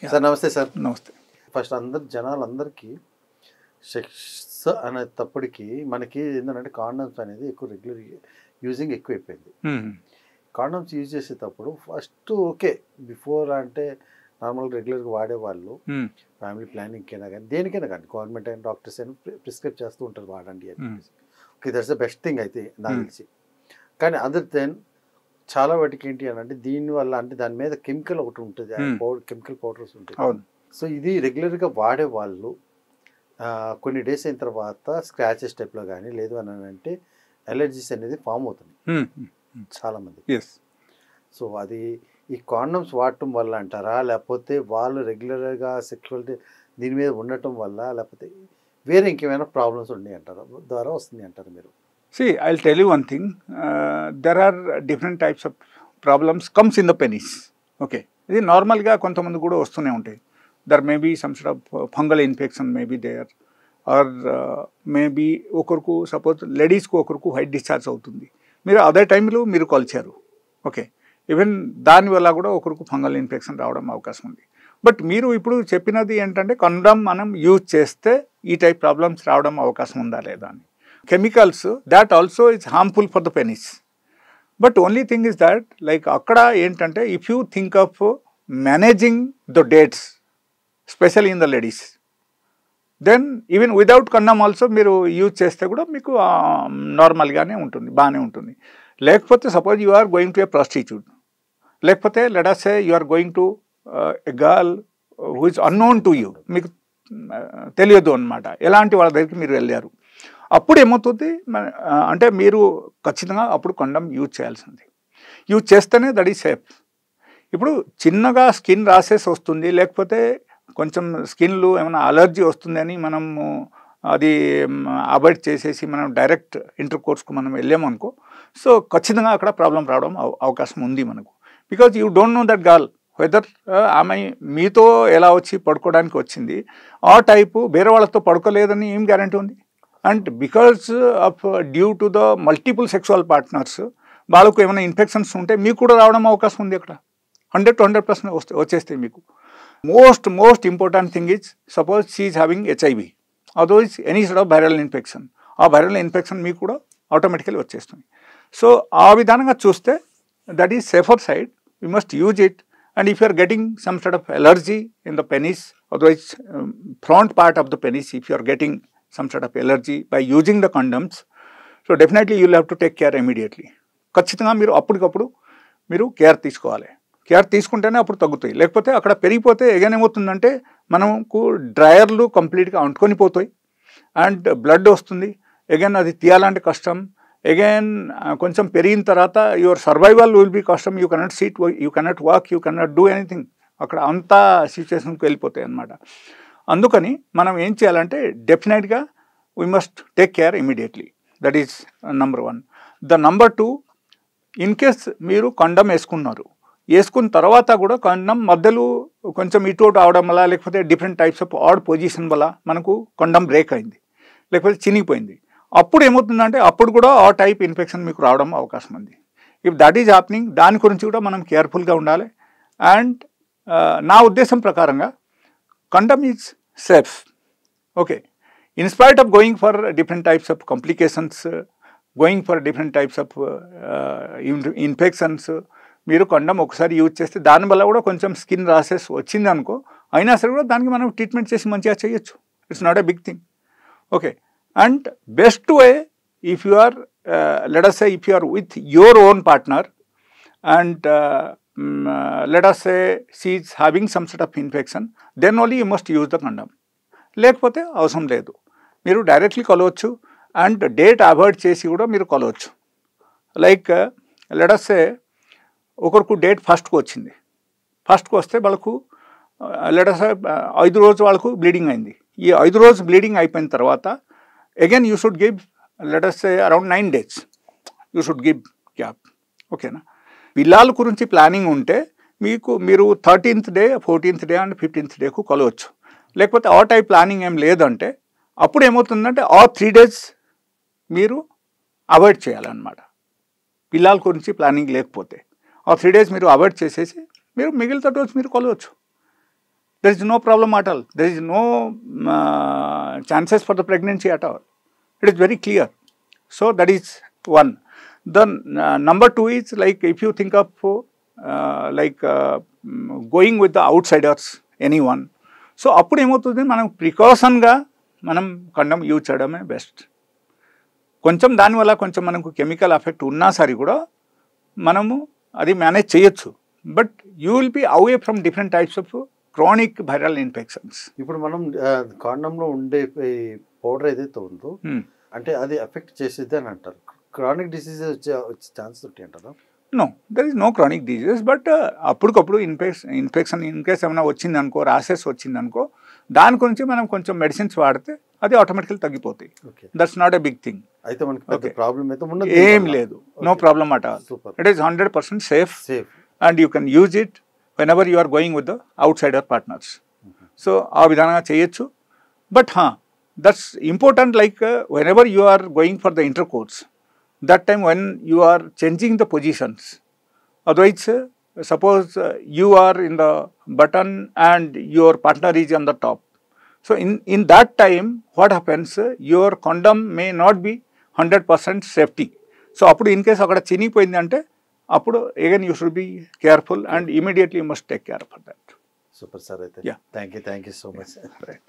Sir నమస్తే sir. నమస్తే. First జనాలందరికీ సెక్స్ అనేటప్పటికి మనకి ఏంటంటే కాండమ్స్ అనేది ఎక్కువ రెగ్యులర్ యూజింగ్ ఎక్కువైపోయింది. కాండమ్స్ యూజ్ చేసేటప్పుడు ఫస్ట్ ఓకే బిఫోర్ అంటే నార్మల్ రెగ్యులర్గా వాడేవాళ్ళు ఫ్యామిలీ ప్లానింగ్కైనా కానీ దేనికైనా కానీ గవర్నమెంట్ అయినా డాక్టర్స్ అయినా ప్రిస్క్రైబ్ చేస్తూ ఉంటారు వాడండి అని. Okay, that's the best thing అయితే నాకు తెలిసి. కానీ అదర్ దెన్ చాలా వాటికి ఏంటి అని అంటే దీనివల్ల అంటే దాని మీద కెమికల్ ఒకటి ఉంటుంది, కెమికల్ పౌడర్స్ ఉంటాయి. సో ఇది రెగ్యులర్గా వాడే వాళ్ళు కొన్ని డేస్ అయిన తర్వాత స్క్రాచెస్ టైప్లో కానీ లేదు అని అంటే అలర్జీస్ అనేది ఫామ్ అవుతుంది చాలామంది. సో అది ఈ కాండమ్స్ వాడటం వల్ల అంటారా, లేకపోతే వాళ్ళు రెగ్యులర్గా సెక్షువాలిటీ దీని మీద ఉండటం వల్ల, లేకపోతే వేరే ఇంకేమైనా ప్రాబ్లమ్స్ ఉన్నాయి అంటారా ద్వారా వస్తుంది అంటారు మీరు? See, I'll tell you one thing. There are different types of problems comes in the penis. Okay. ఇది నార్మల్గా కొంతమంది కూడా వస్తూనే ఉంటాయి. There may be some sort of fungal infection may be there. Or maybe ఒకరికి సపోజ్ లేడీస్కి ఒకరికి white discharge అవుతుంది, మీరు అదే టైంలో మీరు కొలిచారు. ఓకే, ఈవెన్ దానివల్ల కూడా ఒకరికి ఫంగల్ ఇన్ఫెక్షన్ రావడం అవకాశం ఉంది. బట్ మీరు ఇప్పుడు చెప్పినది ఏంటంటే కండమ్ మనం యూజ్ చేస్తే ఈ టైప్ ప్రాబ్లమ్స్ రావడం అవకాశం ఉందా లేదా అని. Chemicals that also is harmful for the penis, but only thing is that like akkada entante if you think of managing the dates especially in the ladies, then even without condom also మీరు use చేస్తే కూడా మీకు నార్మల్గానే ఉంటుంది, బాగానే ఉంటుంది. లేకపోతే suppose you are going to a prostitute, లేకపోతే let us say you are going to a girl who is unknown to you, మీకు తెలియదు అన్నమాట, ఎలాంటి వాళ్ళ దగ్గరికి మీరు వెళ్ళారు, అప్పుడు ఏమవుతుంది అంటే మీరు ఖచ్చితంగా అప్పుడు కండమ్ యూజ్ చేయాల్సింది. యూజ్ చేస్తేనే దట్ ఈజ్ సేఫ్. ఇప్పుడు చిన్నగా స్కిన్ రాసెస్ వస్తుంది, లేకపోతే కొంచెం స్కిన్లో ఏమైనా అలర్జీ వస్తుంది అని మనము అది అవాయిడ్ చేసేసి మనం డైరెక్ట్ ఇంటర్ కోర్స్కు మనం వెళ్ళామనుకో, సో ఖచ్చితంగా అక్కడ ప్రాబ్లం రావడం అవకాశం ఉంది మనకు. Because you don't know that girl whether ఆమె మీతో ఎలా వచ్చి పడుకోవడానికి వచ్చింది, ఆ టైపు వేరే వాళ్ళతో పడుకోలేదని ఏం గ్యారంటీ ఉంది. And because of due to the multiple sexual partners వాళ్ళకు ఏమైనా ఇన్ఫెక్షన్స్ ఉంటే మీకు కూడా రావడం అవకాశం ఉంది. అక్కడ 100% వచ్చేస్తాయి మీకు. Most important thing is suppose she is having HIV, otherwise any sort of viral infection, ఆ వైరల్ ఇన్ఫెక్షన్ మీకు కూడా ఆటోమేటికలీ వచ్చేస్తుంది. సో ఆ విధానంగా చూస్తే that is safer side, you must use it. And if you are getting some sort of allergy in the penis, otherwise front part of the penis, if you are getting some sort of allergy by using the condoms, so definitely you will have to take care immediately. ఖచ్చితంగా మీరు అప్పటికప్పుడు మీరు care తీసుకోవాలి. Care తీసుకుంటేనే అప్పుడు తగ్గుతాయి. లేకపోతే అక్కడ పెరిగిపోతే ఎగైన్ ఏమవుతుందంటే మనకు డ్రయర్లు కంప్లీట్గా అంటుకొని పోతాయి అండ్ బ్లడ్ వస్తుంది. ఎగైన్ అది తీయాలంటే కష్టం. ఎగైన్ కొంచెం పెరిగిన తర్వాత యువర్ సర్వైవల్ విల్ బీ కష్టం. You cannot seat, you cannot walk, you cannot do anything. అక్కడ అంతా సిచ్యువేషన్కి వెళ్ళిపోతాయి అన్నమాట. అందుకని మనం ఏం చేయాలంటే డెఫినెట్గా we must take care immediately. That is number 1. The number 2, in case మీరు కండమ్ వేసుకున్న తర్వాత కూడా కండమ్ మధ్యలో కొంచెం ఇటు అవడం వల్ల, లేకపోతే different types of odd position వల్ల మనకు కండమ్ బ్రేక్ అయింది, లేకపోతే చినిగిపోయింది, అప్పుడు ఏమవుతుందంటే అప్పుడు కూడా ఆ టైప్ ఇన్ఫెక్షన్ మీకు రావడం అవకాశం ఉంది. ఇఫ్ దట్ ఈజ్ హ్యాపెనింగ్, దాని గురించి కూడా మనం కేర్ఫుల్గా ఉండాలి. అండ్ నా ఉద్దేశం ప్రకారంగా condom is safe. Okay, in spite of going for different types of complications, going for different types of infections, మీరు కండమ్ ఒకసారి యూజ్ చేస్తే దానివల్ల కూడా కొంచెం స్కిన్ రాసెస్ వచ్చింది అనుకో, అయినా సరే కూడా దానికి మనం ట్రీట్మెంట్ చేసి మంచిగా చేయొచ్చు. It's not a big thing. Okay, and best way if you are let us say if you are with your own partner and let us say she is having some sort of infection, then only you must use the condom. లేకపోతే అవసరం లేదు, మీరు directly కొలవచ్చు and date avoid చేసి కూడా మీరు కొలవచ్చు. Like let us say ఒకరికి date ఫస్ట్కి వచ్చింది, ఫస్ట్కి వస్తే వాళ్ళకు let us say 5 రోజు వాళ్ళకు బ్లీడింగ్ అయింది. ఈ 5 రోజు బ్లీడింగ్ అయిపోయిన తర్వాత again you should give let us say around 9 days you should give gap. ఓకేనా? పిల్లల గురించి ప్లానింగ్ ఉంటే మీరు 13th day, 14th day and 15th డేకు కొలవచ్చు. లేకపోతే ఆ టైప్ ప్లానింగ్ ఏం లేదంటే అప్పుడు ఏమవుతుందంటే ఆ 3 days మీరు అవాయిడ్ చేయాలన్నమాట. పిల్లల గురించి ప్లానింగ్ లేకపోతే ఆ 3 days మీరు అవాయిడ్ చేసేసి మీరు మిగిలిన రోజు మీరు కొలవచ్చు. there is no problem at all. There is no chances for the pregnancy at all. It is very clear. So that is one. The number two is like if you think of going with the outsiders, anyone. So అప్పుడు ఏమవుతుంది, మనం ప్రికాషన్గా మనం condemn use చేయడమే best. కొంచెం దానివల్ల కొంచెం మనకు chemical effect ఉన్నా సరే కూడా మనము అది మేనేజ్ చేయొచ్చు. But you will be away from different types of chronic viral infections. ఇప్పుడు మనం కాండంలో ఉండే పౌడర్ ఏదైతే ఉందో అంటే అది ఎఫెక్ట్ చేసేది అని అంటారు. క్రానిక్ డిసీజ్ వచ్చే ఛాన్స్ ఉంటాయి అంటారా? No, there is no chronic diseases. But అప్పటికప్పుడు ఇన్ఫెక్షన్ ఇన్ కేస్ ఏమైనా వచ్చిందనుకో, రాసెస్ వచ్చిందనుకో, దాని గురించి మనం కొంచెం మెడిసిన్స్ వాడితే అది ఆటోమేటికల్ తగ్గిపోతాయి. That's not a big thing. అయితే మనకి ప్రాబ్లమ్ అయితే ఉండదు, ఏం లేదు, no problem at all. It is 100% safe and you can use it whenever you are going with the outsider partners. So ఆ విధంగా చేయొచ్చు. But that's important, like whenever you are going for the intercourse, that time when you are changing the positions, otherwise suppose you are in the button and your partner is on the top, so in that time what happens, your condom may not be 100% safety. So appudu in case akada chinipoyindi ante appudu again you should be careful and immediately you must take care of that. Super sir. Yeah, thank you so much. Right.